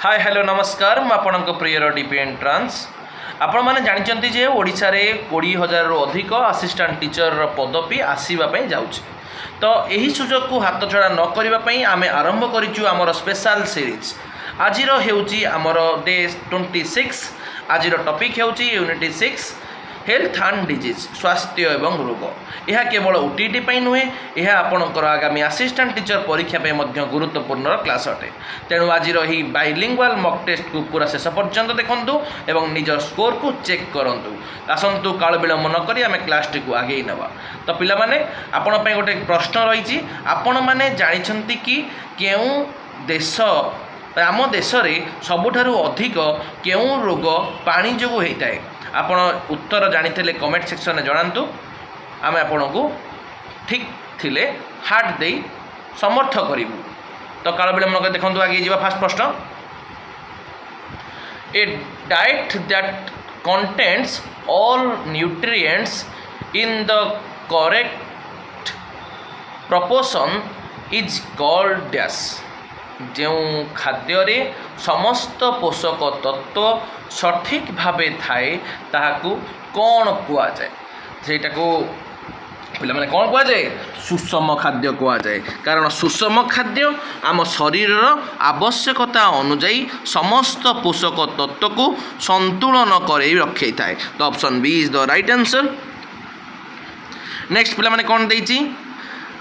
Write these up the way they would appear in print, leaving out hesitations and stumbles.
Hi hello नमस्कार मु आपणक prior DP entrance आपण मैंने जानते जे ओडिशा रे 20,000 रु अधिक असिस्टेंट टीचर पदवी आसवाई जाऊँच तो यही सुजोग को हाथ छड़ा न करने आम आरंभ करूँ आमर स्पेशल सीरीज आज आमर डे 26 आज टॉपिक होची यूनिट 6 हेल्थ एंड डिजीज स्वास्थ्य एवं रोग यह केवल ओटीटी नुहे यह आपणकर आगामी असिस्टेंट टीचर परीक्षा पे गुरुत्वपूर्ण क्लास अटे तेणु आज ही बाइलिंगुअल मॉक टेस्ट को पूरा शेष पर्यंत देखंतु एवं निज स्कोर को चेक करंतु आसंतु काल विलंब न करी आमे क्लास टी को आगे नवा तो पिला माने आपण पे गोटे प्रश्न रही आपण माने जानिछंती कि केउ देश आम देश रे सबुठारु अधिक केउ रोग पानी जोगु होता है आपण उत्तर जानी कमेंट सेक्शन में जनातु आम आपण को ठीक थिले हार्ट दे समर्थ करूँ तो काल विलंब नक देखो आगे जा फास्ट प्रश्न a diet that contains all nutrients in the correct proportion is called dash जो खाद्य समस्त पोषक तत्व सठिक भावे थाए ताहाकू कौन कुआ जाए सेटा को पिला माने कौन कुआ जाए सुषम खाद्य कुआ जाए कारण सुषम खाद्य आम शरीर आवश्यकता अनुजाई समस्त पोषक तत्व को संतुलन कर रखे थाए तो option B is the right answer next पिला माने कौन देइची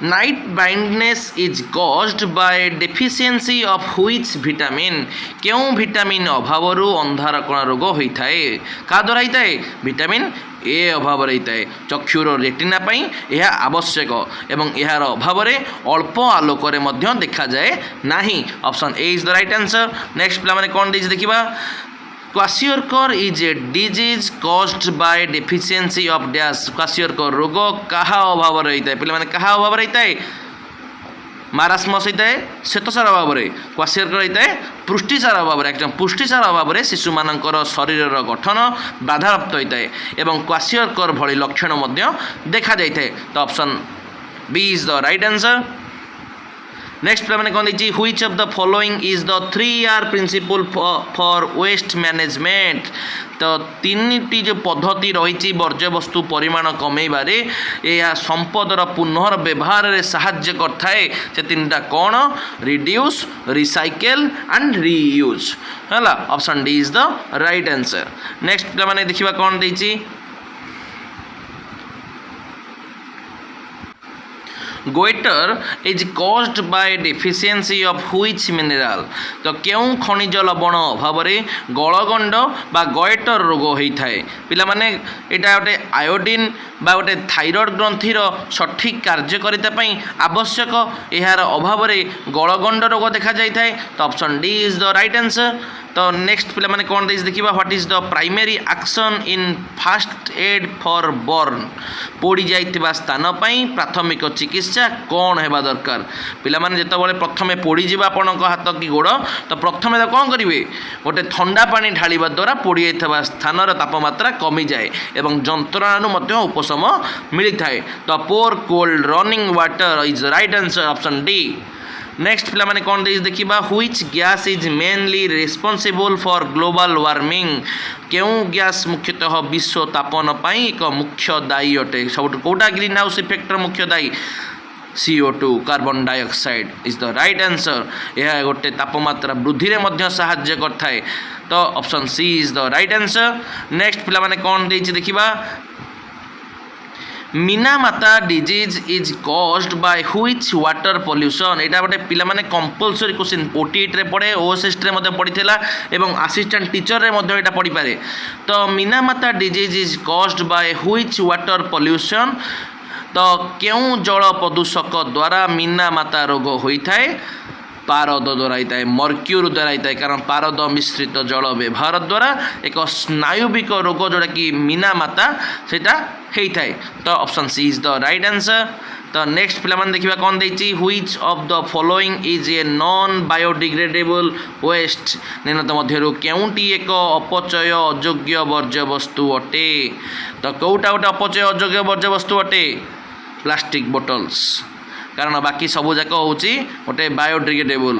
night blindness is caused by deficiency of which vitamin क्यों विटामिन अभाव अंधार कणा रोग होता है क्या द्वारा होता है विटामिन ए अभाव होता है चक्षुर रेटिना यह आवश्यक एवं यार अभाव अल्प आलोक देखा जाए नहीं option A is the right answer next पिला माने कौन देछि देखिबा kwashiorkor is a disease caused by deficiency of dash kwashiorkor रोग कहा अभाव रही है पे मैंने कहा अभाव रही है मारास्मस होता है श्वेतसार अभाव क्वाशियोरकर होता है पुष्टिसार अभाव एकदम पुष्टिसार अभाव शिशु मानकर शरीर गठन बाधाप्राप्त होता है एवं क्वाशियोरकर भली लक्षण देखा जाए तो option B is the right answer next मैंने कौन देखिए which of the following is the 3R principle for waste management तो तीन जो पद्धति रही वर्ज्यवस्तु परिमाण कमेबारे यह संपदर पुनर्व्यवहार में साहाय्य करथाए से तीनटा कौन रिड्यूस रिसाइकल एंड रीयूज है option D is the right answer next मैंने देखिबा कौन देछि goitre is caused by deficiency of which mineral तो क्यों खनिज लवण अभाव गलगंड बा गोइटर रोग होता है पिला माने एटा गोटे आयोडीन बा गोटे थायरॉइड ग्रंथीर सठिक कार्य करने आवश्यक यार अभाव गलगंड रोग देखा जाए तो option D is the right answer तो नेक्स्ट पिला माने कौन देछि देखिबा what is the primary action in first aid for burn पोड़ी जाइतिबा स्थान पई प्राथमिक चिकित्सा कौन हेबा दरकार पिला माने जेते बेले प्रथमे पोड़ी जिबा आपनक हाथ कि गोड़ तो प्रथमे तो कौन करिवे गोटे ठंडा पानी ढालिबा द्वारा पोड़ी जाइतिबा स्थानर तापमात्रा कमी जाए एवं जंत्रणानु मध्ये उपशम मिली थाए तो pour cold running water is right answer option D next पिला माने कौन देछि देखिबा which gas is mainly responsible for global warming क्यों गैस मुख्यतः विश्व तापन पाई एक मुख्य दायी अटे सब कोटा ग्रीन हाउस इफेक्टर मुख्य दायी CO2 carbon dioxide is the right answer यह गोटे तापमात्रा वृद्धि में साहाय्य करथाए तो option C is the right answer next पिला माने कौन देछि देखिबा Minamata disease is caused by which water pollution एटा गोटे पिला माने कंपलसरी क्वेश्चन ओटीटी रे पड़े ओएसएसटी रे मध्ये पड़ीथिला एवं असिस्टेंट टीचर रे मध्ये एटा पड़ी पारे तो Minamata disease is caused by which water pollution तो क्यों जल प्रदूषक द्वारा मीनामाता रोग होता है पारद द्वारा होता है मर्क्यूरी द्वारा होता है कारण पारद मिश्रित जल व्यवहार द्वारा एक स्नायुविक रोग जोड़ा कि मीनामाता सेटा होता है तो option C is the right answer तो नेक्स्ट पिला माने देखिबा कौन देछि which of the following is a non biodegradable waste निम्नत मध्यरु केउंटी एक अपचय अयोग्य वर्ज्य वस्तु अटे तो कोउटा गोटे अपचय अयोग्य वर्ज्य वस्तु अटे प्लास्टिक बोटल्स कारण बाकी सबू जाक हूँ गोटे बायोडिग्रेडेबल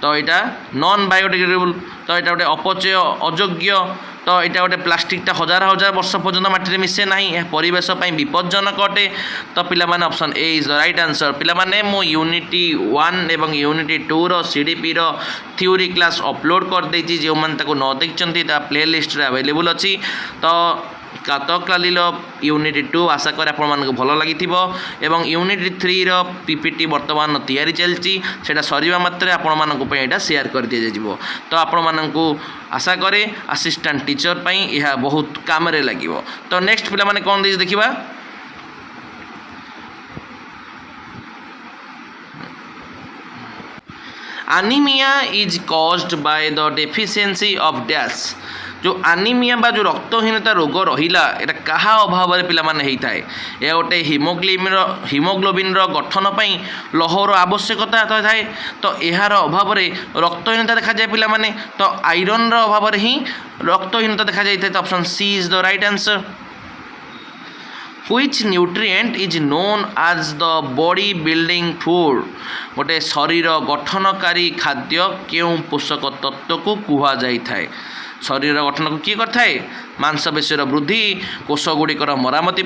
तो यहाँ नॉन बायोडिग्रेडेबल तो यहाँ गोटे अपचय अयोग्य तो यहाँ गोटे प्लास्टिकटा हजार हजार वर्ष पर्यंत माटी मिसे ना यह परिवेश विपज्जनक अटे तो पिलामाने option A is the right answer. पिलामाने मो यूनिटी 1 एवं यूनिटी 2 रो सीडीपी रो थ्योरी क्लास अपलोड कर देछि जो मन ताको न देखचंती ता प्लेलिस्ट रे अवेलेबल अछि तो कातकलालीर यूनिट 2 आशा कर आपको भल लगी एवं यूनिट 3 रो पीपीटी वर्तमान तैयारी चलती सेटा सरीबा मात्रे आपको यहाँ शेयर कर दि जाइए तो आपको आशा करे असिस्टेंट टीचर पई यह बहुत काम रे लगिवो। तो नेक्स्ट पिला माने कौन देछि देखिबा anemia is caused by the deficiency of dash जो anemia बा जो रक्तहीनता रोग रहिला एटा कहा अभाव रे पिला माने हेई थाए ए गोटे हिमोग्लोबिन रो गठन पई लौहर आवश्यकता थाए तो एहार अभाव रे रक्तहीनता देखा जाए पिला माने तो आयरन रो अभाव रे ही रक्तहीनता देखा जाय तो option C is the right answer. Which nutrient is known as the body building food गोटे शरीर गठनकारी खाद्य केउं पोषक तत्व को कुहा जाई थाए शरीर गठन को किए करथाए मांसपेशीर वृद्धि कोषगुड़िकर मरामती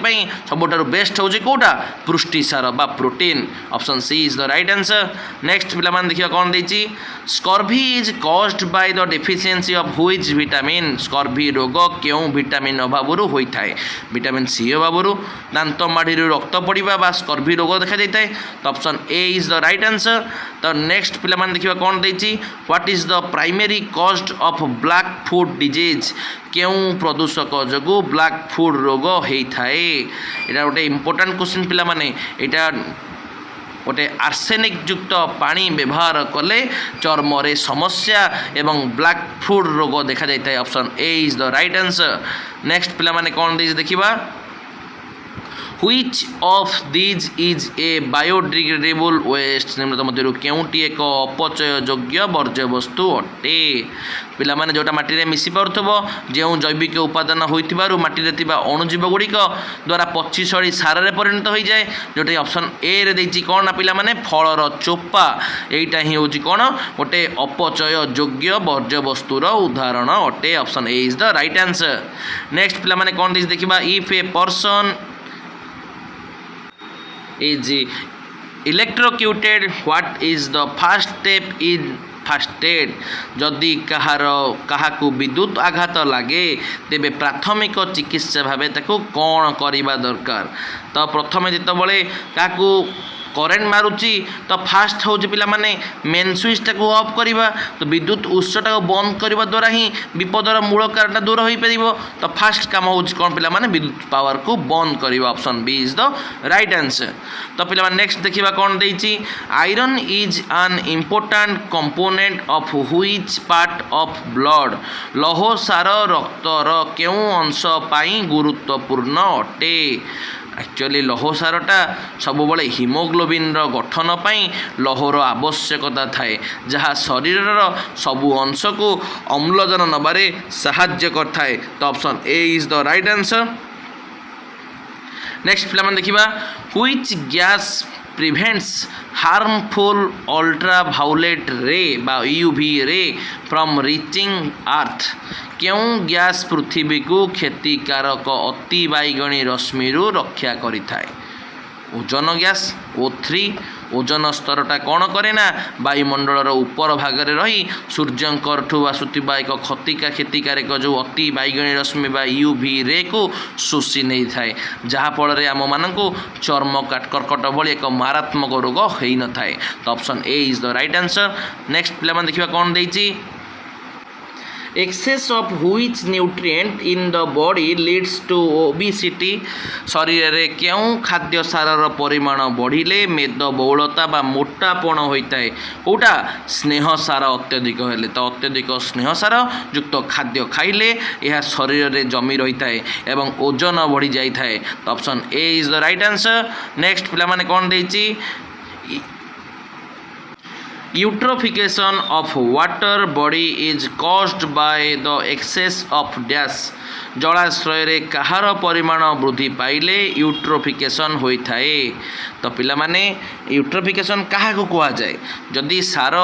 सबुठार बेस्ट हूँ कौटा पुष्टिसार बा protein option C is the right answer. Next पिला मान देखिए कौन देछि scurvy is caused by the deficiency of which vitamin scurvy रोग केउं विटामिन अभाव होता है विटामिन सी अभाव दांत माढ़ी रक्त पड़ा बा स्कर्वी रोग देखा जाए तो option A is the right answer. तो नेक्स्ट पिला मान देखिए कौन देछि what is the primary cause of black foot disease केउं प्रदूषक जगु ब्लैक फुड रोग होता है यहाँ गोटे इम्पोर्टाट क्वेश्चन पिला माने यहाँ गोटे आर्सेनिक युक्त पानी व्यवहार कले चर्म रे समस्या एवं ब्लैक फुड रोग देखा जाता है option A is the right answer. Next पिला माने कौन देछि देखिबा Which of these is a biodegradable waste निम्न मध्य केउंटी एक अपचय योग्य वर्ज्य वस्तु अटे पिला माने जोटा माटी रे मिसी पारथबो जेउ जैविक उपादान होइतिबारु माटी रे तिबा अणुजीव गुड़िक द्वारा पची सड़ी सार रे परिणत हो जाए जोटा ऑप्शन ए रे देछि कोन ना पिला माने फलर चोपा एटा ही होछि कोन गोटे अपचय योग्य वर्ज्य वस्तुर उदाहरण अटे option A is the right answer. Next पिला माने कोन देछि देखिबा if a person is electrocuted what is the first step in first aid जदि काहाकू विद्युत आघात लगे तेबे प्राथमिक चिकित्सा भाव ताकू कौन करवा दरकार तो प्रथम जितेबाला क्या करेन्ट मारुची तो फास्ट हूँ पिला माने मेन स्विचटा को ऑफ करवा तो विद्युत उत्सटा को बंद करने द्वारा ही विपदर मूल कारण दूर हो पार तो फास्ट काम हूँ कौन पिला माने विद्युत पावर को बंद करवा option B is the right answer. तो पिला नेक्स्ट देखिबा कौन देछि iron is an important component of which part of blood लौह सार रक्तर केउं अंश पाई गुरुत्वपूर्ण अटे एक्चुअली लौह सारटा सब बड़े हिमोग्लोबिन गठन पाई लौहर आवश्यकता थाए जहाँ शरीर सबु अंश को अम्लजान नबारे साहाय्य करथाए तो option A is the right answer. Next पिला देखिबा which gas prevents harmful ultraviolet रे बा यूवी रे फ्रॉम रीचिंग अर्थ क्यों गैस पृथ्वी को क्षतिकारक अति बैगणी रश्मि रक्षा करिथाए ओजोन गैस O3 ओजोन स्तरटा कौन करे ना वायुमंडलर ऊपर भागरे रही सूर्यंकठू आसुवा एक क्षतिकारक जो अति बैगणी रश्मि बा यूवी रे को शोषि नहीं थाए जहाँफल आम मानू चर्म कर्कट भली एक मारात्मक रोग हो न थाए तो option A is the right answer. Next पिला देखिबा कौन देछि excess of which nutrient in the body leads to obesity शरीर रे क्यों खाद्य सारर परिमाण बढ़िले मेदबहुलता बा मोटापण होता है कौटा स्नेह सार अत्यधिक हेले तो अत्यधिक स्नेह सार युक्त खाद्य खाइले यह शरीर रे जमी रही है एवं ओजन बढ़ी जाए तो option A is the right answer. Next पिला माने कौन देछि eutrophication of water body is caused by the excess of dash जलाशय रे कहार परिमाण वृद्धि पाइले यूट्रोफिकेशन होता है ତ ପିଲାମାନେ ୟୁଟ୍ରୋଫିକେସନ୍ କାହାକୁ କୁହାଯାଏ? ଯଦି ସାର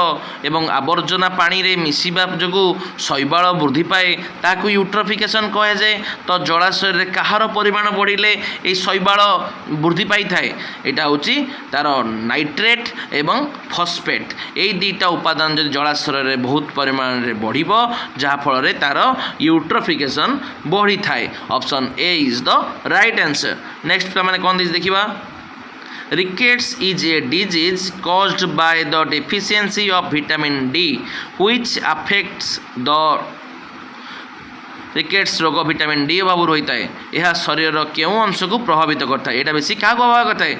ଏବଂ ଆବର୍ଜନା ପାଣିରେ ମିଶିବା ଯୋଗୁଁ ଶୈବାଳ ବୃଦ୍ଧି ପାଏ ତାହାକୁ ୟୁଟ୍ରୋଫିକେସନ୍ କୁହାଯାଏ। ତ ଜଳାଶୟରେ କାହାର ପରିମାଣ ବଢ଼ିଲେ ଏହି ଶୈବାଳ ବୃଦ୍ଧି ପାଇଥାଏ? ଏଇଟା ହେଉଛି ତା'ର ନାଇଟ୍ରେଟ୍ ଏବଂ ଫସ୍ଫେଟ୍। ଏଇ ଦୁଇଟା ଉପାଦାନ ଯଦି ଜଳାଶୟରେ ବହୁତ ପରିମାଣରେ ବଢ଼ିବ ଯାହାଫଳରେ ତା'ର ୟୁଟ୍ରୋଫିକେସନ୍ ବଢ଼ିଥାଏ। Option A is the right answer. Next ପିଲାମାନେ କ'ଣ ଦେଇଛି ଦେଖିବା। Rickets is a disease caused by the deficiency of vitamin D which affects the rickets ରୋଗ ଭିଟାମିନ୍ ଡି ଅଭାବରୁ ହୋଇଥାଏ। ଏହା ଶରୀରର କେଉଁ ଅଂଶକୁ ପ୍ରଭାବିତ କରିଥାଏ? ଏଇଟା ବେଶୀ କାହାକୁ ପ୍ରଭାବିତ କରିଥାଏ?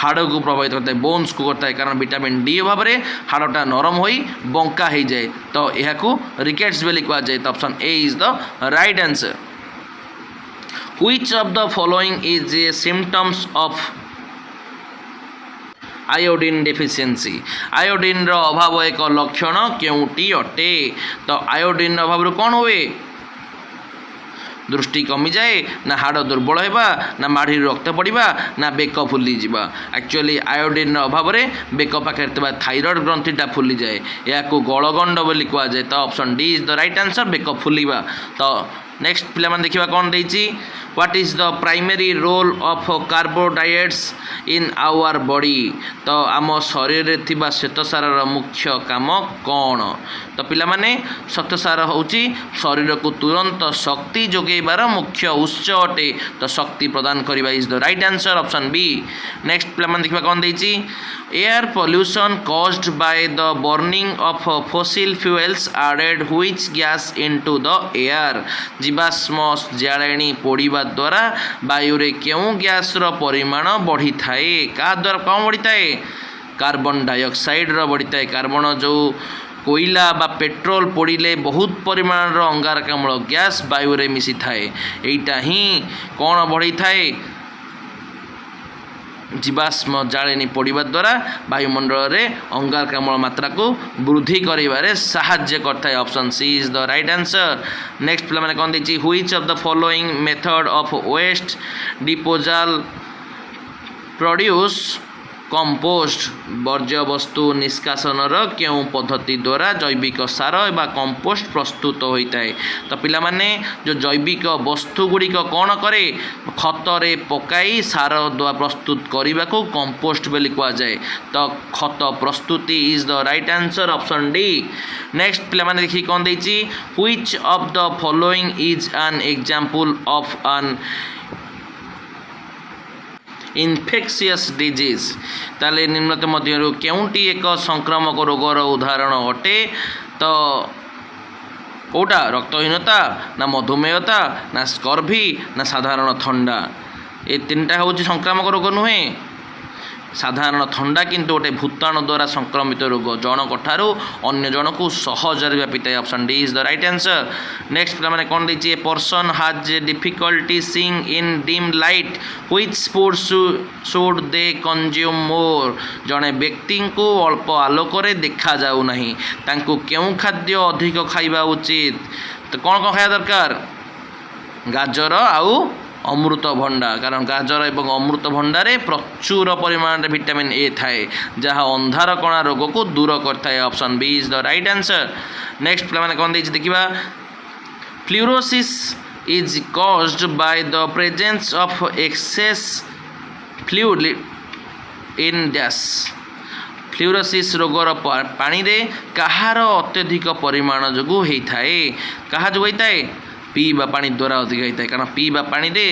ହାଡ଼କୁ ପ୍ରଭାବିତ କରିଥାଏ, ବୋନ୍ସକୁ କରିଥାଏ। କାରଣ ଭିଟାମିନ୍ ଡି ଅଭାବରେ ହାଡ଼ଟା ନରମ ହୋଇ ବଙ୍କା ହୋଇଯାଏ। ତ ଏହାକୁ ରିକେଟ୍ସ ବୋଲି କୁହାଯାଏ। ତ option A is the right answer. Which of the following is a symptoms of iodine deficiency? ଆୟୋଡିନ୍ର ଅଭାବ ଏକ ଲକ୍ଷଣ କେଉଁଟି ଅଟେ? ତ ଆୟୋଡିନ୍ ଅଭାବରୁ କ'ଣ ହୁଏ? ଦୃଷ୍ଟି କମିଯାଏ, ନା ହାଡ଼ ଦୁର୍ବଳ ହେବା, ନା ମାଢ଼ିରୁ ରକ୍ତ ପଡ଼ିବା, ନା ବେକ ଫୁଲିଯିବା। ଆକ୍ଚୁଆଲି ଆୟୋଡିନ୍ର ଅଭାବରେ ବେକ ପାଖରେ ଥିବା ଥାଇରଏଡ଼୍ ଗ୍ରନ୍ଥିଟା ଫୁଲିଯାଏ। ଏହାକୁ ଗଳଗଣ୍ଡ ବୋଲି କୁହାଯାଏ। ତ option D is the right answer, ବେକ ଫୁଲିବା। ତ ନେକ୍ସଟ ପିଲାମାନେ ଦେଖିବା କ'ଣ ଦେଇଛି। What is the primary role of carbohydrates in our body? ତ ଆମ ଶରୀରରେ ଥିବା ଶ୍ୱେତସାରର ମୁଖ୍ୟ କାମ କ'ଣ? ତ ପିଲାମାନେ ଶ୍ୱେତସାର ହେଉଛି ଶରୀରକୁ ତୁରନ୍ତ ଶକ୍ତି ଯୋଗାଇବାର ମୁଖ୍ୟ ଉତ୍ସ ଅଟେ। ତ ଶକ୍ତି ପ୍ରଦାନ କରିବା is the right answer, option B. Next ପିଲାମାନେ ଦେଖିବା କ'ଣ ଦେଇଛି। Air pollution caused by the burning of fossil fuels added which gas into the air? ଜୀବାଶ୍ମ ଜାଳେଣୀ ପୋଡ଼ିବା ଦ୍ୱାରା ବାୟୁରେ କେଉଁ ଗ୍ୟାସର ପରିମାଣ ବଢ଼ିଥାଏ? କାହା ଦ୍ୱାରା କ'ଣ ବଢ଼ିଥାଏ? କାର୍ବନ ଡାଇଅକ୍ସାଇଡ଼ର ବଢ଼ିଥାଏ। କାର୍ବନ ଯେଉଁ କୋଇଲା ବା ପେଟ୍ରୋଲ ପୋଡ଼ିଲେ ବହୁତ ପରିମାଣର ଅଙ୍ଗାରକାମ୍ଳ ଗ୍ୟାସ୍ ବାୟୁରେ ମିଶିଥାଏ। ଏଇଟା ହିଁ କ'ଣ ବଢ଼ିଥାଏ? ଜୀବାଶ୍ମ ଜାଳେଣୀ ପୋଡ଼ିବା ଦ୍ୱାରା ବାୟୁମଣ୍ଡଳରେ ଅଙ୍ଗାରକାମ୍ଳ ମାତ୍ରାକୁ ବୃଦ୍ଧି କରିବାରେ ସାହାଯ୍ୟ କରିଥାଏ। Option C is the right answer. Next ପିଲାମାନେ କ'ଣ ଦେଇଛି। Which of the following method of waste disposal produce compost? ବର୍ଜ୍ୟବସ୍ତୁ ନିଷ୍କାସନର କେଉଁ ପଦ୍ଧତି ଦ୍ୱାରା ଜୈବିକ ସାର ବା କମ୍ପୋଷ୍ଟ ପ୍ରସ୍ତୁତ ହୋଇଥାଏ? ତ ପିଲାମାନେ ଯେଉଁ ଜୈବିକ ବସ୍ତୁ ଗୁଡ଼ିକ କ'ଣ କରେ? ଖତରେ ପକାଇ ସାର ଦ୍ୱାରା ପ୍ରସ୍ତୁତ କରିବାକୁ କମ୍ପୋଷ୍ଟ ବୋଲି କୁହାଯାଏ। ତ ଖତ ପ୍ରସ୍ତୁତି is the right answer, option D. Next ପିଲାମାନେ ଦେଖିକି କ'ଣ ଦେଇଛି। Which of the following is an example of an infectious disease? ତାହେଲେ ନିମ୍ନତ ମଧ୍ୟରୁ କେଉଁଟି ଏକ ସଂକ୍ରାମକ ରୋଗର ଉଦାହରଣ ଅଟେ? ତ କେଉଁଟା? ରକ୍ତହୀନତା, ନା ମଧୁମେହତା, ନା ସ୍କର୍ଭି, ନା ସାଧାରଣ ଥଣ୍ଡା? ଏ ତିନିଟା ହେଉଛି ସଂକ୍ରାମକ ରୋଗ ନୁହେଁ। ସାଧାରଣ ଥଣ୍ଡା କିନ୍ତୁ ଗୋଟେ ଭୂତାଣୁ ଦ୍ୱାରା ସଂକ୍ରମିତ ରୋଗ, ଜଣଙ୍କ ଠାରୁ ଅନ୍ୟ ଜଣକୁ ସହଜରେ ବ୍ୟାପିଥାଏ। Option D is the right answer. Next ପିଲାମାନେ କ'ଣ ଦେଇଛି। A person has difficulty seeing in dim light which food should they consume more? ଜଣେ ବ୍ୟକ୍ତିଙ୍କୁ ଅଳ୍ପ ଆଲୋକରେ ଦେଖାଯାଉ ନାହିଁ, ତାଙ୍କୁ କେଉଁ ଖାଦ୍ୟ ଅଧିକ ଖାଇବା ଉଚିତ? ତ କ'ଣ କ'ଣ ଖାଇବା ଦରକାର? ଗାଜର ଆଉ ଅମୃତଭଣ୍ଡା। କାରଣ ଗାଜର ଏବଂ ଅମୃତଭଣ୍ଡାରେ ପ୍ରଚୁର ପରିମାଣରେ ଭିଟାମିନ୍ ଏ ଥାଏ, ଯାହା ଅନ୍ଧାର କଣା ରୋଗକୁ ଦୂର କରିଥାଏ। Option B is the right answer. Next ପିଲାମାନେ କ'ଣ ଦେଇଛି ଦେଖିବା। Fluorosis is caused by the presence of excess fluid in dash? Fluorosis ରୋଗର ପାଣିରେ କାହାର ଅତ୍ୟଧିକ ପରିମାଣ ଯୋଗୁଁ ହୋଇଥାଏ? କାହା ଯୋଗୁଁ ହୋଇଥାଏ? ପିଇବା ପାଣି ଦ୍ୱାରା ଅଧିକ ହୋଇଥାଏ। କାରଣ ପିଇବା ପାଣିରେ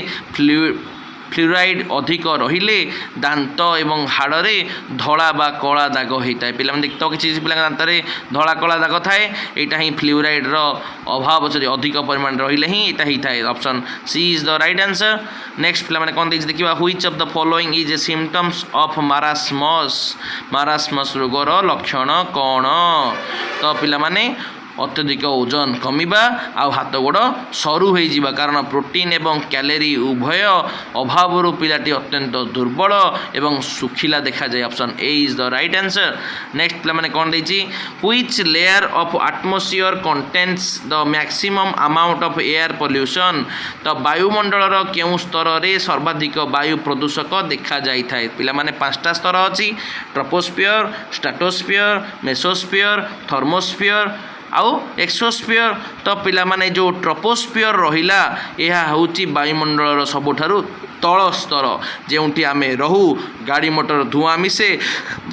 ଫ୍ଲୁରାଇଡ଼୍ ଅଧିକ ରହିଲେ ଦାନ୍ତ ଏବଂ ହାଡ଼ରେ ଧଳା ବା କଳା ଦାଗ ହୋଇଥାଏ। ପିଲାମାନେ ଦେଖି ତ କିଛି ପିଲାଙ୍କ ଦାନ୍ତରେ ଧଳା କଳା ଦାଗ ଥାଏ, ଏଇଟା ହିଁ ଫ୍ଲୁରାଇଡ଼୍ର ଅଭାବ ଅଧିକ ପରିମାଣରେ ରହିଲେ ହିଁ ଏଇଟା ହେଇଥାଏ। Option C is the right answer. Next ପିଲାମାନେ କ'ଣ ଦେଇଛି ଦେଖିବା। Which of the following is a symptoms of marasmus? Marasmus ରୋଗର ଲକ୍ଷଣ କ'ଣ? ତ ପିଲାମାନେ ଅତ୍ୟଧିକ ଓଜନ କମିବା ଆଉ ହାତ ଗୋଡ଼ ସରୁ ହୋଇଯିବା କାରଣ ପ୍ରୋଟିନ୍ ଏବଂ କ୍ୟାଲୋରି ଉଭୟ ଅଭାବରୁ ପିଲାଟି ଅତ୍ୟନ୍ତ ଦୁର୍ବଳ ଏବଂ ଶୁଖିଲା ଦେଖାଯାଏ। Option A is the right answer. Next ପିଲାମାନେ କ'ଣ ଦେଇଛି which layer of atmosphere କଣ୍ଟେନ୍ସ the maximum amount of air pollution. ତ ବାୟୁମଣ୍ଡଳର କେଉଁ ସ୍ତରରେ ସର୍ବାଧିକ ବାୟୁ ପ୍ରଦୂଷକ ଦେଖାଯାଇଥାଏ। ପିଲାମାନେ 5ଟା ସ୍ତର ଅଛି ଟ୍ରୋପୋସ୍ଫିୟର, ଷ୍ଟ୍ରାଟୋସ୍ଫିୟର, ମେସୋସ୍ଫିୟର, ଥର୍ମୋସ୍ଫିୟର ଆଉ ଏକ୍ସୋସ୍ଫିୟର। ତ ପିଲାମାନେ ଯେଉଁ ଟ୍ରୋପୋସ୍ଫିୟର ରହିଲା ଏହା ହେଉଛି ବାୟୁମଣ୍ଡଳର ସବୁଠାରୁ ତଳ ସ୍ତର ଯେଉଁଠି ଆମେ ରହୁ ଗାଡ଼ି ମଟର ଧୂଆଁ ମିଶେ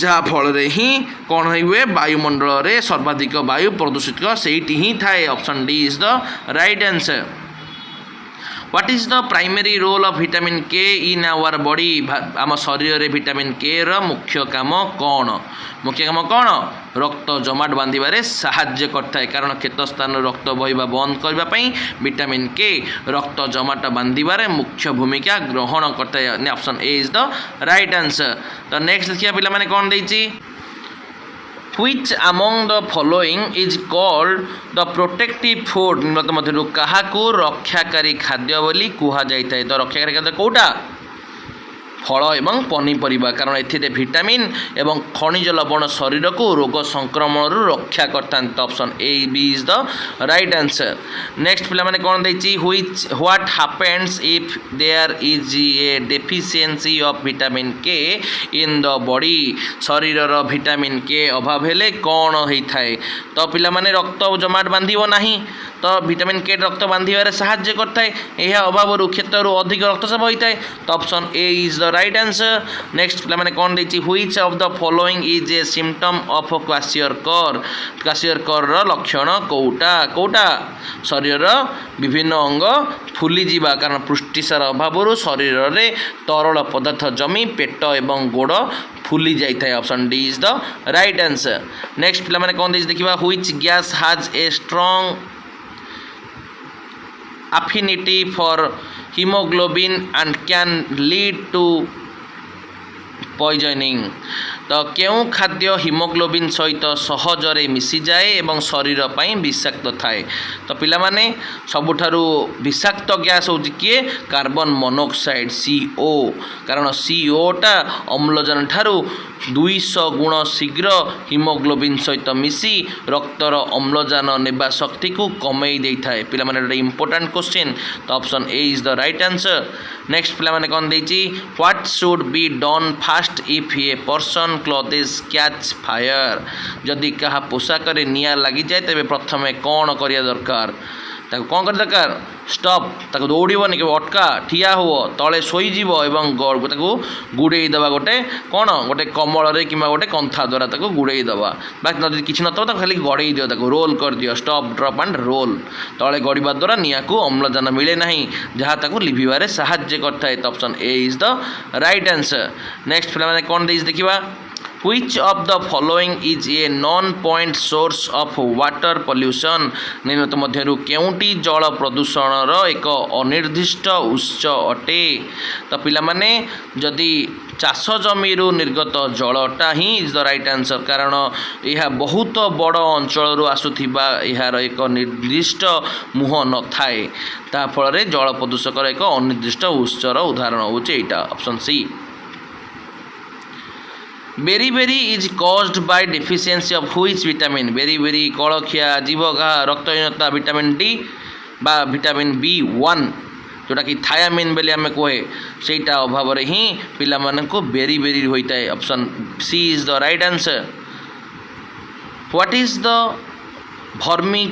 ଯାହାଫଳରେ ହିଁ କ'ଣ ହୁଏ ବାୟୁମଣ୍ଡଳରେ ସର୍ବାଧିକ ବାୟୁ ପ୍ରଦୂଷିତ ସେଇଠି ହିଁ ଥାଏ। Option D is the right answer. What is the primary role of vitamin K in our body? ଆମ ଶରୀରରେ ଭିଟାମିନ୍ K ର ମୁଖ୍ୟ କାମ କ'ଣ? ମୁଖ୍ୟ କାମ କ'ଣ? ରକ୍ତ ଜମାଟ ବାନ୍ଧିବାରେ ସାହାଯ୍ୟ କରିଥାଏ କାରଣ କ୍ଷତ ସ୍ଥାନରୁ ରକ୍ତ ବହିବା ବନ୍ଦ କରିବା ପାଇଁ ଭିଟାମିନ୍ K ରକ୍ତ ଜମାଟ ବାନ୍ଧିବାରେ ମୁଖ୍ୟ ଭୂମିକା ଗ୍ରହଣ କରିଥାଏ। Option A is the right answer. ତ ନେକ୍ସଟ ଦେଖିବା ପିଲାମାନେ କ'ଣ ଦେଇଛି Which among the following is called the protective food? ନିମ୍ନତ ମଧ୍ୟରୁ କାହାକୁ ରକ୍ଷାକାରୀ ଖାଦ୍ୟ ବୋଲି କୁହାଯାଇଥାଏ। ତ ରକ୍ଷାକାରୀ ଖାଦ୍ୟ କେଉଁଟା? ଫଳ ଏବଂ ପନିପରିବା କାରଣ ଏଥିରେ ଭିଟାମିନ୍ ଏବଂ ଖଣିଜ ଲବଣ ଶରୀରକୁ ରୋଗ ସଂକ୍ରମଣରୁ ରକ୍ଷା କରିଥାନ୍ତି। Option A B is the right answer. Next ପିଲାମାନେ କ'ଣ ଦେଇଛି what happens if there is a deficiency of vitamin K in the body. ଶରୀରର ଭିଟାମିନ୍ କେ ଅଭାବ ହେଲେ କ'ଣ ହେଇଥାଏ? ତ ପିଲାମାନେ ରକ୍ତ ଜମାଟ ବାନ୍ଧିବ ନାହିଁ ତ ଭିଟାମିନ୍ କେ ରକ୍ତ ବାନ୍ଧିବାରେ ସାହାଯ୍ୟ କରିଥାଏ ଏହା ଅଭାବରୁ କ୍ଷେତ୍ରରୁ ଅଧିକ ରକ୍ତସ୍ରାବ ହୋଇଥାଏ। ତ option A is the right answer. Next ପିଲାମାନେ କ'ଣ ଦେଇଛି which of the following is a symptom of kwashiorkor. କ୍ୱାସିୟରକର୍ର ଲକ୍ଷଣ କେଉଁଟା? ଶରୀରର ବିଭିନ୍ନ ଅଙ୍ଗ ଫୁଲିଯିବା କାରଣ ପୁଷ୍ଟିସାର ଅଭାବରୁ ଶରୀରରେ ତରଳ ପଦାର୍ଥ ଜମି ପେଟ ଏବଂ ଗୋଡ଼ ଫୁଲି ଯାଇଥାଏ। Option D is the right answer. Next ପିଲାମାନେ କ'ଣ ଦେଇଛି ଦେଖିବା which gas has A strong affinity for hemoglobin and can lead to poisoning। ତ କେଉଁ ଖାଦ୍ୟ ହିମୋଗ୍ଲୋବିନ୍ ସହିତ ସହଜରେ ମିଶିଯାଏ ଏବଂ ଶରୀର ପାଇଁ ବିଷାକ୍ତ ଥାଏ? ତ ପିଲାମାନେ ସବୁଠାରୁ ବିଷାକ୍ତ ଗ୍ୟାସ୍ ହେଉଛି କିଏ? କାର୍ବନ ମୋନୋକ୍ସାଇଡ୍ CO କାରଣ COଟା ଅମ୍ଳଜାନ ଠାରୁ 200 ଗୁଣ ଶୀଘ୍ର ହିମୋଗ୍ଲୋବିନ୍ ସହିତ ମିଶି ରକ୍ତର ଅମ୍ଳଜାନ ନେବା ଶକ୍ତିକୁ କମେଇ ଦେଇଥାଏ। ପିଲାମାନେ ଗୋଟେ ଇମ୍ପୋର୍ଟାଣ୍ଟ କ୍ୱେଶ୍ଚିନ୍। ତ option A is the right answer. Next ପିଲାମାନେ କ'ଣ ଦେଇଛି what should be done first if a person clothes catch fire. ଯଦି କାହା ପୋଷାକରେ ନିଆଁ ଲାଗିଯାଏ ତେବେ ପ୍ରଥମେ କ'ଣ କରିବା ଦରକାର? ତାକୁ କ'ଣ କରିବା ଦରକାର? ଷ୍ଟପ୍ ତାକୁ ଦୌଡ଼ିବନି କେବେ ଅଟକା ଠିଆ ହୁଅ ତଳେ ଶୋଇଯିବ ଏବଂ ତାକୁ ଗୁଡ଼େଇ ଦେବା ଗୋଟେ କମଳରେ କିମ୍ବା ଗୋଟେ କନ୍ଥା ଦ୍ୱାରା ତାକୁ ଗୁଡ଼େଇ ଦେବା ବା ଯଦି କିଛି ନଥିବ ତାକୁ ଖାଲି ଗଡ଼େଇ ଦିଅ ତାକୁ ରୋଲ୍ କରିଦିଅ ଷ୍ଟପ୍ ଡ୍ରପ୍ ଆଣ୍ଡ ରୋଲ୍। ତଳେ ଗଡ଼ିବା ଦ୍ୱାରା ନିଆଁକୁ ଅମ୍ଳଜାନ ମିଳେ ନାହିଁ ଯାହା ତାକୁ ଲିଭିବାରେ ସାହାଯ୍ୟ କରିଥାଏ। ତ option A is the right answer. Next ପିଲାମାନେ କ'ଣ ଦେଇଛି ଦେଖିବା Which of the following is a non-point source of water pollution? ନିମ୍ନତ ମଧ୍ୟରୁ କେଉଁଟି ଜଳ ପ୍ରଦୂଷଣର ଏକ ଅନିର୍ଦ୍ଦିଷ୍ଟ ଉତ୍ସ ଅଟେ? ତ ପିଲାମାନେ ଯଦି ଚାଷ ଜମିରୁ ନିର୍ଗତ ଜଳଟା ହିଁ ଇଜ୍ ଦ ରାଇଟ୍ ଆନ୍ସର୍ କାରଣ ଏହା ବହୁତ ବଡ଼ ଅଞ୍ଚଳରୁ ଆସୁଥିବା ଏହାର ଏକ ନିର୍ଦ୍ଦିଷ୍ଟ ମୁହଁ ନଥାଏ ତାହା ଫଳରେ ଜଳ ପ୍ରଦୂଷକର ଏକ ଅନିର୍ଦ୍ଦିଷ୍ଟ ଉତ୍ସର ଉଦାହରଣ ହେଉଛି ଏଇଟା option C. Beriberi is caused by deficiency of which vitamin? Beriberi କଳଖିଆ ଜୀବଘା ରକ୍ତହୀନତା ଭିଟାମିନ୍ D ବା ଭିଟାମିନ୍ B1 ଯେଉଁଟାକି ଥାୟାମିନ୍ ବୋଲି ଆମେ କହେ ସେଇଟା ଅଭାବରେ ହିଁ ପିଲାମାନଙ୍କୁ ବେରିବେରି ହୋଇଥାଏ। Option C is the right answer. What is the ଭର୍ମି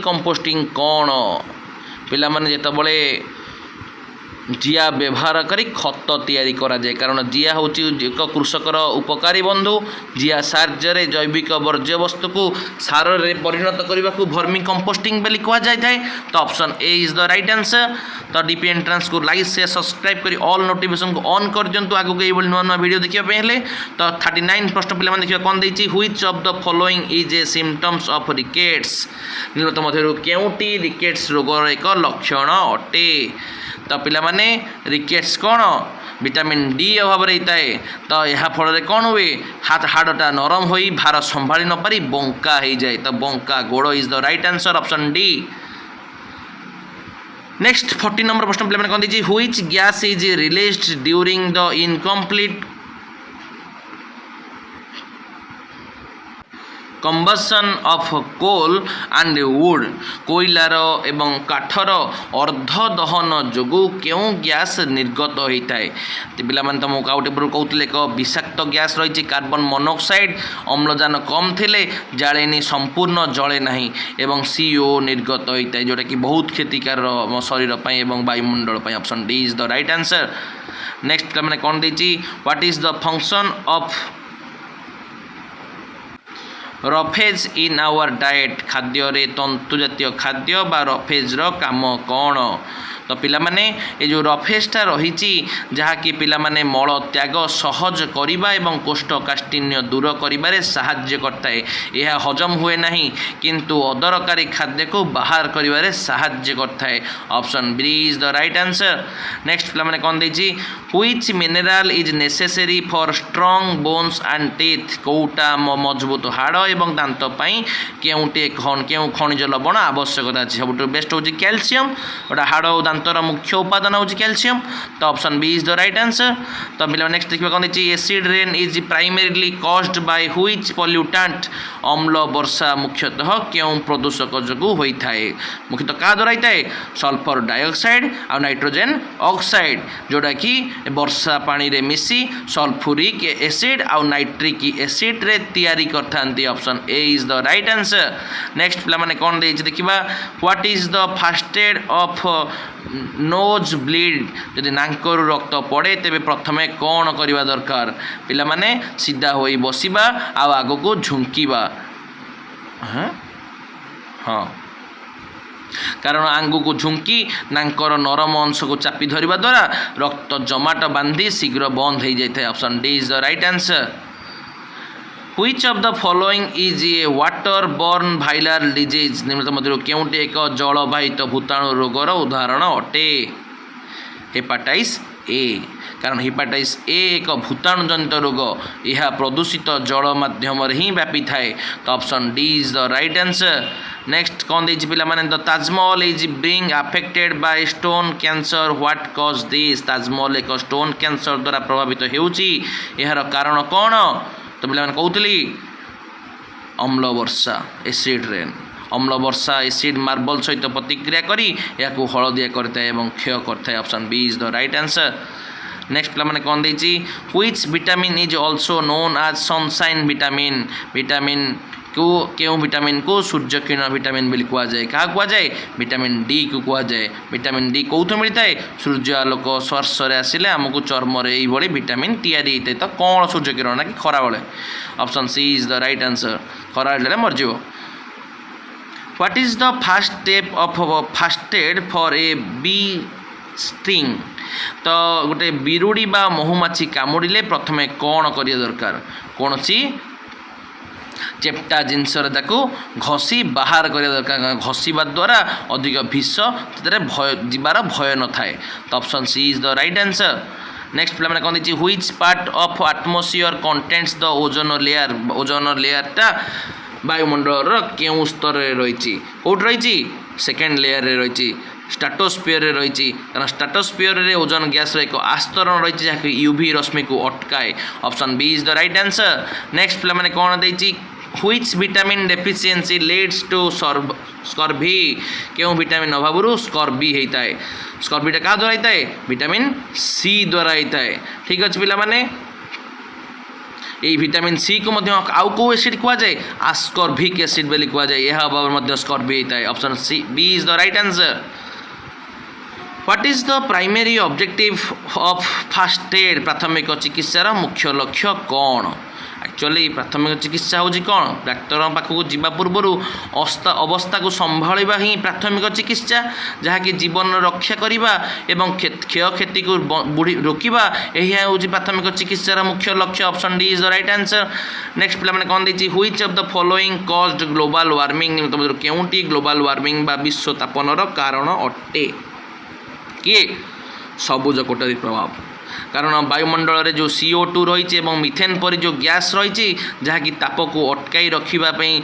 composting କ'ଣ? ପିଲାମାନେ ଯେତେବେଳେ ଜିଆ ବ୍ୟବହାର କରି ଖତ ତିଆରି କରାଯାଏ କାରଣ ଜିଆ ହେଉଛି ଏକ କୃଷକର ଉପକାରୀ ବନ୍ଧୁ। ଜିଆ ସାହାଯ୍ୟରେ ଜୈବିକ ବର୍ଜ୍ୟବସ୍ତୁକୁ ସାରରେ ପରିଣତ କରିବାକୁ ଭର୍ମି କମ୍ପୋଷ୍ଟିଂ ବୋଲି କୁହାଯାଇଥାଏ। ତ option A is the right answer. ତ DP ଏଣ୍ଟ୍ରାନ୍ସକୁ ଲାଇକ୍ ସେୟାର ସବସ୍କ୍ରାଇବ୍ କରି ଅଲ୍ ନୋଟିଫିକେସନ୍କୁ ଅନ୍ କରିଦିଅନ୍ତୁ ଆଗକୁ ଏଇଭଳି ନୂଆ ନୂଆ ଭିଡ଼ିଓ ଦେଖିବା ପାଇଁ ହେଲେ। ତ 39 ପ୍ରଶ୍ନ ପିଲାମାନେ ଦେଖିବା କ'ଣ ଦେଇଛି which of the following is a symptoms of rickets. ନିମ୍ନତ ମଧ୍ୟରୁ କେଉଁଟି ରିକେଟ୍ସ ରୋଗର ଏକ ଲକ୍ଷଣ ଅଟେ? ତ ପିଲାମାନେ ରିକେଟ୍ସ କ'ଣ? ভিটামিন ডি অভাବରେ ହେଇଥାଏ ତ ଏହା ଫଳରେ କ'ଣ ହୁଏ ହାଡ଼ଟା ନରମ ହୋଇ ଭାର ସମ୍ଭାଳି ନପାରି ବଙ୍କା ହେଇଯାଏ ତ ବଙ୍କା ଗୋଡ଼ is the right answer option D. Next 40 number प्रश्न पे कौन दीजिए which gas is released during the incomplete combustion of coal and wood कोईलार एवं काठर अर्ध दहन जोगु क्यों गैस निर्गत होता है पे तुमको आउटे कहते एक विषाक्त गैस रही कार्बन मोनोक्साइड अम्लजान कम थिले जालेनी संपूर्ण जले ना एवं CO निर्गत होता है जोटा कि बहुत क्षतिकार शरीर एवं वायुमंडल option D is the right answer. Next मैंने कौन देती what is the function of roughage in our diet खाद्य तंतु जातीय खाद्य बा रफेज्र काम कौन तो पिला माने ये जो रफेजटा रही जहाँकि पिला माने मल त्याग सहज करने एवं कोष्ठकाठिन्य दूर करिबारे साहाय्य करता है यह हजम हुए नहीं किंतु अदरकारी खाद्य को बाहर करिबारे साहाय्य करता है option B is the right answer. Next पिला माने कौन देछि which mineral is necessary for strong bones and teeth कोटा मजबूत हाड़ एवं दांत पाई केउ खनिज लवण आवश्यकता अच्छी सब बेस्ट हूँ कैल्शियम गोटा हाड़ और दांतर मुख्य उपादान हूँ कैल्शियम तो option B is the right answer. तो पिला नेक्स्ट देखिए कौन देछि acid rain is primarily caused by which pollutant अम्ल वर्षा मुख्यतः क्यों प्रदूषक जोगु होता है मुख्यतः क्या द्वारा होता है सल्फर डाइऑक्साइड और नाइट्रोजन ऑक्साइड जोटा कि वर्षा पानी रे मिसी सल्फ्यूरिक एसिड और नाइट्रिक एसिड रे तैयारी करथांती option A is the right answer. Next पिला माने कौन देछि देखिबा what is the first aid of nose bleed यदि नाकरू रक्त पड़े तेबे प्रथमे कौन करवा दरकार पिला माने सीधा होई बसिबा आ आगो को झुंकीबा हाँ कारण आंगू को झुंकी नाकर नरम अंश को चापी धरिबा द्वारा रक्त जमाट बांधी शीघ्र बंद हो जाए option D is the right answer. Which of the following is A water borne viral disease निम्नलिखित मध्य केउंटी एक जलवाहित भूताणु रोगर उदाहरण अटे हेपाटाइटिस ए कारण हेपाटाइटिस ए एक भूताणु जनित रोग यह प्रदूषित जल माध्यम ही व्यापी थाए तो option D is the right answer. Next कौन देछि पिला माने the Taj Mahal is being affected by stone cancer what cause this Taj Mahal एक स्टोन कैंसर द्वारा प्रभावित हेउची यार कारण कौन तो पिला माने कहउतली अम्ल वर्षा एसिड रेन अम्ल वर्षा एसिड मार्बल सहित प्रतिक्रिया करी या हलदिया करता है और क्षय करता है option B is the right answer. Next पिला माने कौन देछि which vitamin is also known as sunshine vitamin vitamin को क्यों विटामिन को सूर्यकिरण विटामिन बोली कह जाए क्या कह जाए विटामिन डी को कह जाए विटामिन डी कौन मिलता है सूर्य आलोक स्पर्श आसिले आमको चर्म ये विटामिन तैयारी होता है तो कौन सूर्यकिरण ना कि खरा बेले option C is the right answer खरा बेले मरज। What is the first step of first aid for a bee sting तो गोटे बिरुड़ी बा महुमाछी कामुड़िले प्रथमे कौन करिया दरकार कौन सी चेप्टा जिनस घसी बाहर करिया दरकार घसीबा द्वारा अधिक विष भय जीवार भय न थाए तो option C is the right answer. Next पिला मैंने कौन देछि which part of atmosphere contains the ozone लेयरटा वायुमंडल क्यों स्तर रही कौट रही सेकेंड लेयर रही स्ट्राटोस्फीयर रही कारण स्ट्राटोस्फीयर रे ओजोन गैस एक आस्तरण रही जहाँकि यूवी रश्मि को अटकाए option B is the right answer. Next पिला मैंने कौन देछि which vitamin deficiency leads to scurvy क्यों विटामिन अभाव स्कर्वी होता है स्कर्वीटा क्या द्वारा होता है विटामिन सी द्वारा होता है ठीक अच्छे पिला माने ये विटामिन सी को आउ को एसिड कह जाए आस्कर्भिक एसिड बोली कह जाए यह अभाव स्कर्वी होता है option C B is the right answer. What is the primary objective of first aid प्राथमिक चिकित्सार मुख्य लक्ष्य कौन एक्चुअली प्राथमिक चिकित्सा हूँ कौन डाक्तर पाखक जावा पूर्वर अवस्था को संभाळिबा ही प्राथमिक चिकित्सा जहाँकि जीवन रक्षा करवा एवं क्षय क्षति को रोकवा यही हूँ प्राथमिक चिकित्सार मुख्य लक्ष्य option D is the right answer. Next पिला मैंने कौन देछि which of the following caused global warming केउंटी ग्लोबल वार्मिंग बा विश्व तापनर कारण अटे किए सबुज कोटारी प्रभाव କାରଣ ବାୟୁମଣ୍ଡଳରେ ଯେଉଁ CO2 ରହିଛି ଏବଂ ମିଥେନ୍ ପରି ଯେଉଁ ଗ୍ୟାସ୍ ରହିଛି ଯାହାକି ତାପକୁ ଅଟକାଇ ରଖିବା ପାଇଁ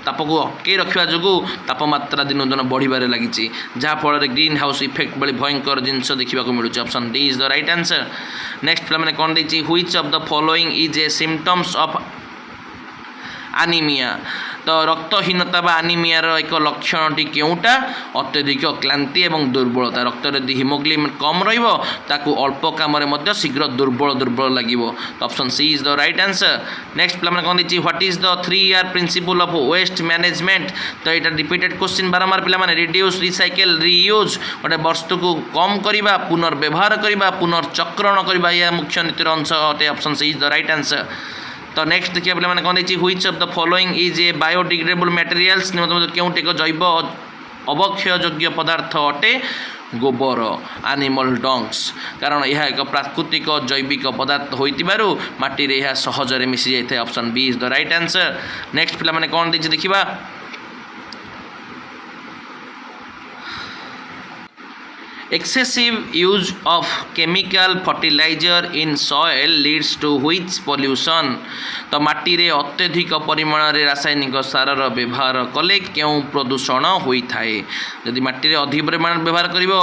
ତାପକୁ ଅଟକାଇ ରଖିବା ଯୋଗୁଁ ତାପମାତ୍ରା ଦିନକୁ ଦିନ ବଢ଼ିବାରେ ଲାଗିଛି, ଯାହାଫଳରେ ଗ୍ରୀନ୍ ହାଉସ୍ ଇଫେକ୍ଟ ଭଳି ଭୟଙ୍କର ଜିନିଷ ଦେଖିବାକୁ ମିଳୁଛି। Option D is the right answer. Next ପିଲାମାନେ କ'ଣ ଦେଇଛି? Which of the following is a symptoms of anaemia. ତ ରକ୍ତହୀନତା ବା ଆନିମିଆର ଏକ ଲକ୍ଷଣଟି କେଉଁଟା? ଅତ୍ୟଧିକ କ୍ଳାନ୍ତି ଏବଂ ଦୁର୍ବଳତା। ରକ୍ତରେ ଯଦି ହିମୋଗ୍ଲୋବିନ୍ କମ୍ ରହିବ ତାକୁ ଅଳ୍ପ କାମରେ ମଧ୍ୟ ଶୀଘ୍ର ଦୁର୍ବଳ ଲାଗିବ। Option C is the right answer. Next ପିଲାମାନେ କ'ଣ ଦେଇଛି? What is the 3R principle of waste management. ତ ଏଇଟା ରିପିଟେଡ୍ କ୍ୱେଶ୍ଚିନ୍ ବାରମ୍ବାର ପିଲାମାନେ। Reduce, recycle, reuse. ଗୋଟେ ବସ୍ତୁକୁ କମ୍ କରିବା, ପୁନର୍ବ୍ୟବହାର କରିବା, ପୁନର୍ଚକ୍ରଣ କରିବା, ଏହା ମୁଖ୍ୟ ନୀତିର ଅଂଶ ଅଟେ। Option C is the right answer. ତ ନେକ୍ସଟ ଦେଖିବା ପିଲାମାନେ କ'ଣ ଦେଇଛି? Which of the following is A biodegradable materials. କେଉଁଟି ଏକ ଜୈବ ଅବକ୍ଷୟଯୋଗ୍ୟ ପଦାର୍ଥ ଅଟେ? ଗୋବର, ଆନିମଲ୍ ଡଙ୍କ୍ସ। କାରଣ ଏହା ଏକ ପ୍ରାକୃତିକ ଜୈବିକ ପଦାର୍ଥ ହୋଇଥିବାରୁ ମାଟିରେ ଏହା ସହଜରେ ମିଶି ଯାଇଥାଏ। Option B is the right answer. Next ପିଲାମାନେ କ'ଣ ଦେଇଛି ଦେଖିବା? Excessive use of chemical fertilizer in soil leads to which pollution? ତ ମାଟିରେ ଅତ୍ୟଧିକ ପରିମାଣରେ ରାସାୟନିକ ସାରର ବ୍ୟବହାର କଲେ କେଉଁ ପ୍ରଦୂଷଣ ହୋଇଥାଏ? ଯଦି ମାଟିରେ ଅଧିକ ପରିମାଣରେ ବ୍ୟବହାର କରିବ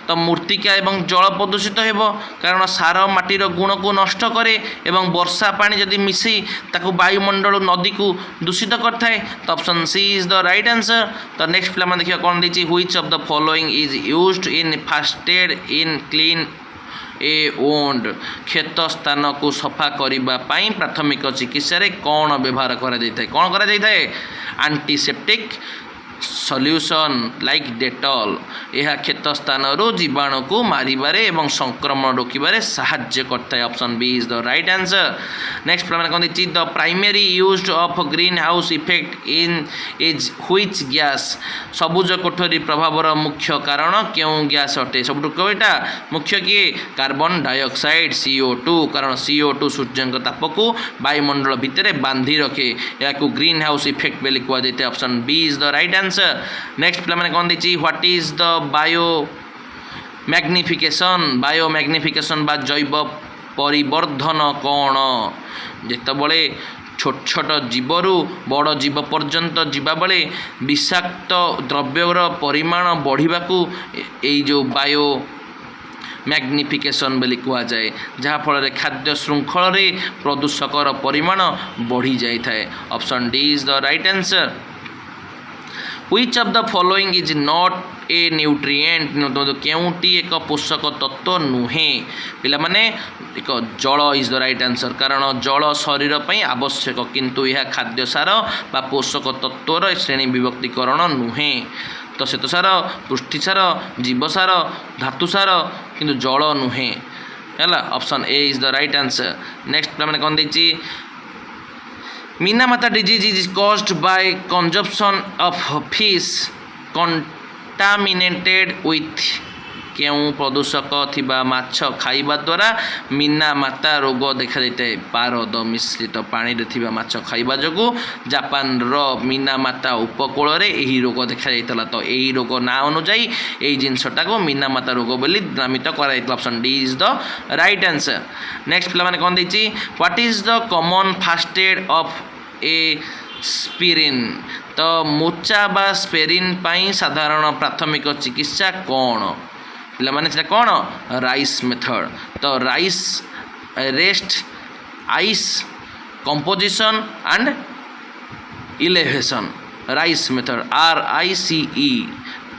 ତ ମୂର୍ତ୍ତିକା ଏବଂ ଜଳ ପ୍ରଦୂଷିତ ହେବ, କାରଣ ସାର ମାଟିର ଗୁଣକୁ ନଷ୍ଟ କରେ ଏବଂ ବର୍ଷା ପାଣି ଯଦି ମିଶି ତାକୁ ବାୟୁମଣ୍ଡଳ ନଦୀକୁ ଦୂଷିତ କରିଥାଏ। ତ option C is the right answer. ତ ନେକ୍ସଟ ପିଲାମାନେ ଦେଖିବା କ'ଣ ଦେଇଛି? Which of the following is used in first aid in clean a wound. କ୍ଷତ ସ୍ଥାନକୁ ସଫା କରିବା ପାଇଁ ପ୍ରାଥମିକ ଚିକିତ୍ସାରେ କ'ଣ ବ୍ୟବହାର କରାଯାଇଥାଏ? କ'ଣ କରାଯାଇଥାଏ? Antiseptic solution like Dettol. ଏହା କ୍ଷତ ସ୍ଥାନରୁ ଜୀବାଣୁକୁ ମାରିବାରେ ଏବଂ ସଂକ୍ରମଣ ରୋକିବାରେ ସାହାଯ୍ୟ କରିଥାଏ। Option B is the right answer. Next ପିଲାମାନେ କ'ଣ ଦେଇଛି? The primary used of greenhouse effect in is which gas. ସବୁଜ କୋଠରୀ ପ୍ରଭାବର ମୁଖ୍ୟ କାରଣ କେଉଁ ଗ୍ୟାସ୍ ଅଟେ? ସବୁଠୁ ଏଇଟା ମୁଖ୍ୟ କିଏ? Carbon dioxide, CO2। କାରଣ CO2 ସୂର୍ଯ୍ୟଙ୍କ ତାପକୁ ବାୟୁମଣ୍ଡଳ ଭିତରେ ବାନ୍ଧି ରଖେ, ଏହାକୁ ଗ୍ରୀନ୍ ହାଉସ୍ ଇଫେକ୍ଟ ବୋଲି କୁହାଯାଇଥାଏ। Option B is the right answer. Next ପିଲାମାନେ କ'ଣ ଦେଇଛି? ହ୍ୱାଟ୍ ଇଜ୍ ଦ ବାୟୋମ୍ୟାଗ୍ନିଫିକେସନ୍ ବା ଜୈବ ପରିବର୍ଦ୍ଧନ କ'ଣ? ଯେତେବେଳେ ଛୋଟ ଛୋଟ ଜୀବରୁ ବଡ଼ ଜୀବ ପର୍ଯ୍ୟନ୍ତ ଯିବାବେଳେ ବିଷାକ୍ତ ଦ୍ରବ୍ୟର ପରିମାଣ ବଢ଼ିବାକୁ ଏଇ ଯେଉଁ ମ୍ୟାଗ୍ନିଫିକେସନ୍ ବୋଲି କୁହାଯାଏ, ଯାହାଫଳରେ ଖାଦ୍ୟ ଶୃଙ୍ଖଳରେ ପ୍ରଦୂଷକର ପରିମାଣ ବଢ଼ିଯାଇଥାଏ। Option D is the right answer. Which of the following is not a nutrient? କେଉଁଟି ଏକ ପୋଷକ ତତ୍ତ୍ୱ ନୁହେଁ? ପିଲାମାନେ ଏକ ଜଳ ଇଜ୍ ଦ ରାଇଟ୍ ଆନ୍ସର୍। କାରଣ ଜଳ ଶରୀର ପାଇଁ ଆବଶ୍ୟକ, କିନ୍ତୁ ଏହା ଖାଦ୍ୟ ସାର ବା ପୋଷକ ତତ୍ତ୍ୱର ଶ୍ରେଣୀ ବିଭକ୍ତିକରଣ ନୁହେଁ। ତ ଶ୍ୱେତସାର, ପୃଷ୍ଟିସାର, ଜୀବସାର, ଧାତୁସାର, କିନ୍ତୁ ଜଳ ନୁହେଁ। ହେଲା, option A is the right answer. Next ପିଲାମାନେ କ'ଣ ଦେଇଛି? Minamata disease is caused by consumption of fish contaminated with କେଉଁ ପ୍ରଦୂଷକ ଥିବା ମାଛ ଖାଇବା ଦ୍ୱାରା ମିନାମାତା ରୋଗ ଦେଖାଯାଇଥାଏ? ପାରଦ ମିଶ୍ରିତ ପାଣିରେ ଥିବା ମାଛ ଖାଇବା ଯୋଗୁଁ ଜାପାନର ମିନାମାତା ଉପକୂଳରେ ଏହି ରୋଗ ଦେଖାଯାଇଥିଲା। ତ ଏହି ରୋଗ ନାଁ ଅନୁଯାୟୀ ଏହି ଜିନିଷଟାକୁ ମିନାମାତା ରୋଗ ବୋଲି ନାମିତ କରାଯାଇଥିଲା। Option D is the right answer. Next ପିଲାମାନେ କ'ଣ ଦେଇଛି? What is the common first aid of a sprain? ତ ମୋଚା ବା ସ୍ପେରିନ୍ ପାଇଁ ସାଧାରଣ ପ୍ରାଥମିକ ଚିକିତ୍ସା କ'ଣ? ପିଲାମାନେ ସେଟା କ'ଣ? RICE method. ତ RICE rest, ice composition and elevation. RICE method RICE।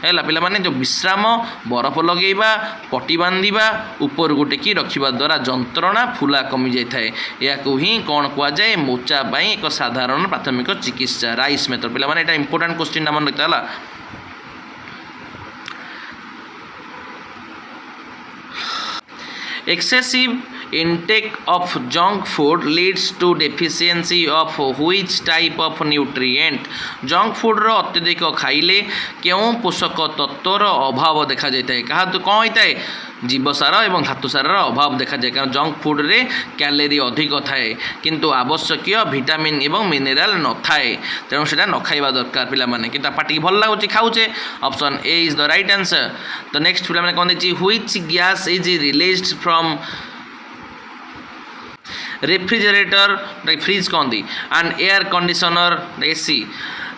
ହେଲା ପିଲାମାନେ, ଯେଉଁ ବିଶ୍ରାମ, ବରଫ ଲଗାଇବା, ପଟି ବାନ୍ଧିବା, ଉପରକୁ ଟେକି ରଖିବା ଦ୍ୱାରା ଯନ୍ତ୍ରଣା ଫୁଲା କମିଯାଇଥାଏ। ଏହାକୁ ହିଁ କ'ଣ କୁହାଯାଏ? ମୋଚା ପାଇଁ ଏକ ସାଧାରଣ ପ୍ରାଥମିକ ଚିକିତ୍ସା, ରାଇସ୍ ମେଥଡ଼। ପିଲାମାନେ ଏଇଟା ଇମ୍ପୋର୍ଟାଣ୍ଟ କ୍ୱେଶ୍ଚିନ୍ ଆମର ରହିଥିଲା। ହେଲା, excessive intake of junk food leads to deficiency of which type of nutrient? junk food ର ଅତ୍ୟଧିକ ଖାଇଲେ କେଉଁ ପୋଷକ ତତ୍ତ୍ୱର ଅଭାବ ଦେଖାଯାଇଥାଏ? କାହା କ'ଣ ହୋଇଥାଏ? ଜୀବସାର ଏବଂ ଧାତୁସାରର ଅଭାବ ଦେଖାଯାଏ, କାରଣ ଜଙ୍କ ଫୁଡ଼ରେ କ୍ୟାଲୋରୀ ଅଧିକ ଥାଏ କିନ୍ତୁ ଆବଶ୍ୟକୀୟ ଭିଟାମିନ୍ ଏବଂ ମିନେରାଲ୍ ନଥାଏ, ତେଣୁ ସେଇଟା ନ ଖାଇବା ଦରକାର ପିଲାମାନେ। କିନ୍ତୁ ପାଟିକି ଭଲ ଲାଗୁଛି ଖାଉଛେ। Option A is the right answer. ତ ନେକ୍ସଟ ପିଲାମାନେ କ'ଣ ଦେଇଛି? Which gas is released from refrigerator fridge କହନ୍ତି and air conditioner AC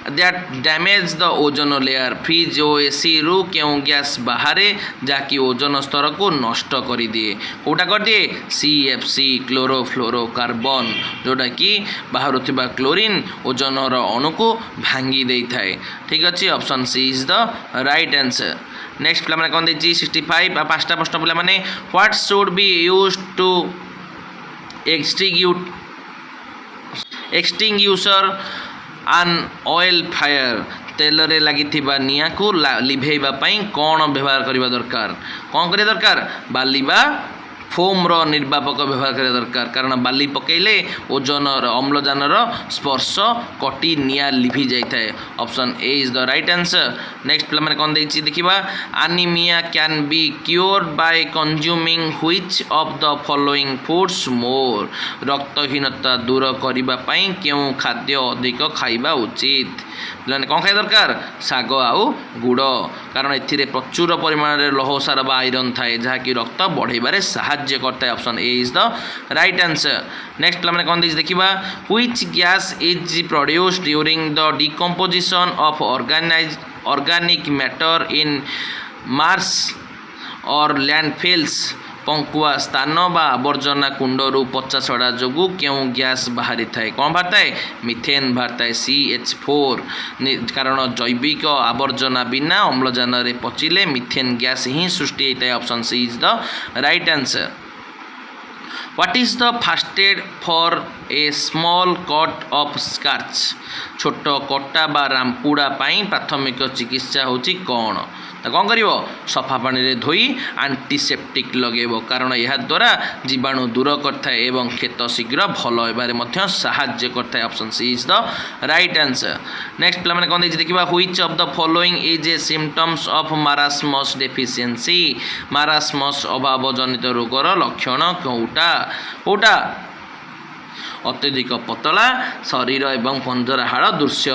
that damage the ozone layer? Fridge ओ एसी रु क्यों गैस बाहरे जाकि ओजोन स्तर को नष्ट कर दिए? कौटा कर दिए? CFC क्लोरोफ्लोरोकार्बन, जोटा कि बाहर क्लोरीन ओजोन अणु को भांगी दे थाए। ठीक अच्छे, option C is the right answer. Next पे कौन देखिए 65 पाँचटा प्रश्न पे मैंने what should be use to extinguisher an oil fire? तेलरे लगी निया को लिभेबा कौन व्यवहार करने दरकार? कौन करने दरकार? बाली बा फोम रो निर्वापक व्यवहार करने दरकार, कारण बाली पकेले ओजन अम्लजान स्पर्श कटी निया लिभि जाए। Option A is the right answer. Next पे मैंने कौन देखिए देखा anaemia can be cured by consuming which of the following foods more? रक्तहीनता दूर करने क्यों खाद्य अधिक खाइबा उचित? पे कौन खाई दरकार? शाग आउ गुड़, कारण ए प्रचुर परिमाण लौह सार बा आयरन थाए जहाँकि रक्त बढ़ेबारे साहाय्य करता है। Option A is the right answer. Next पे कौन देखा which gas is produced during the decomposition of organic matter in Mars और लैंडफिल्स? पंकुआ स्थान बा आवर्जना कुंडरू पचा छड़ा जोगु क्यों गैस बाहरी थाए? कौन बाहर थाए? मिथेन बाहर थाए CH4, कारण जैविक आवर्जना बिना अम्लजान पचिले मिथेन गैस ही सृष्टि होता है। Option C is the right answer. What is the first aid for a small cut of scratch? छोट कटा बा रामपुड़ा प्राथमिक चिकित्सा होची कौन? तो कौन कर सफा पानी रे धोई एंटीसेप्टिक लगेब, कारण यह द्वारा जीवाणु दूर करता है एवं क्षत शीघ्र भल होबारे साहाय्य करता है। Option C is the right answer. Next पे मैंने कौन देखा which of the following is a symptoms of marasmus deficiency? Marasmus अभाव जनित रोगर लक्षण कौटा? कौटा? अत्यधिक पतला शरीर एवं पंजरा हाड़ दृश्य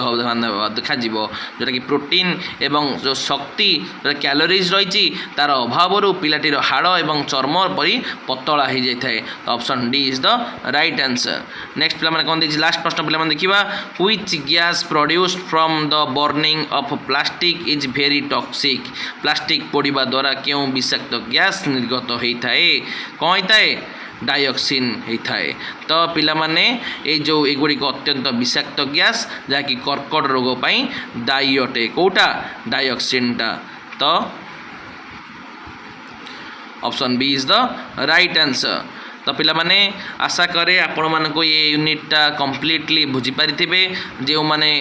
देखा जोटा कि प्रोटीन एवं जो शक्ति कैलोरीज रही तार अभाव पिलाटीर हाड़ एवं चर्म परी पतला हो जाए। तो option D is the right answer. Next पे कौन देखिए लास्ट प्रश्न पे देखा which gas produced from the burning of plastic is very toxic? Plastic पोड़ा द्वारा क्यों विषाक्त गैस निर्गत होता है? कौन होता है? डाइऑक्सिन होता है। तो पिला माने ये जो एगुड़िक अत्यंत विषाक्त गैस जहाँकि कर्कट रोग दायी अटे। कौटा? डाइऑक्सिनटा। तो option B is the right answer. तो पिला माने आशा करे आपण मानको ये यूनिटा कंप्लीटली बुझी पारिथिबे। जो माने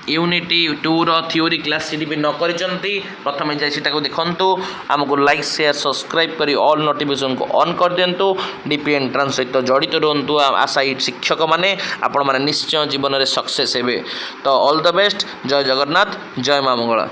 यूनिटी 2 थ्योरी क्लास सी भी न करिसंती प्रथमे जाई सीटा को देखंतु, हमको लाइक शेयर सब्सक्राइब करी ऑल नोटिफिकेशन को ऑन कर दियंतु। डीपी एंट्रांस सहित जड़ित रुहंतु। आशा शिक्षक माने आपण माने निश्चय जीवन में सक्सेस हेबे। तो ऑल द बेस्ट। जय जगन्नाथ, जय मां मंगला।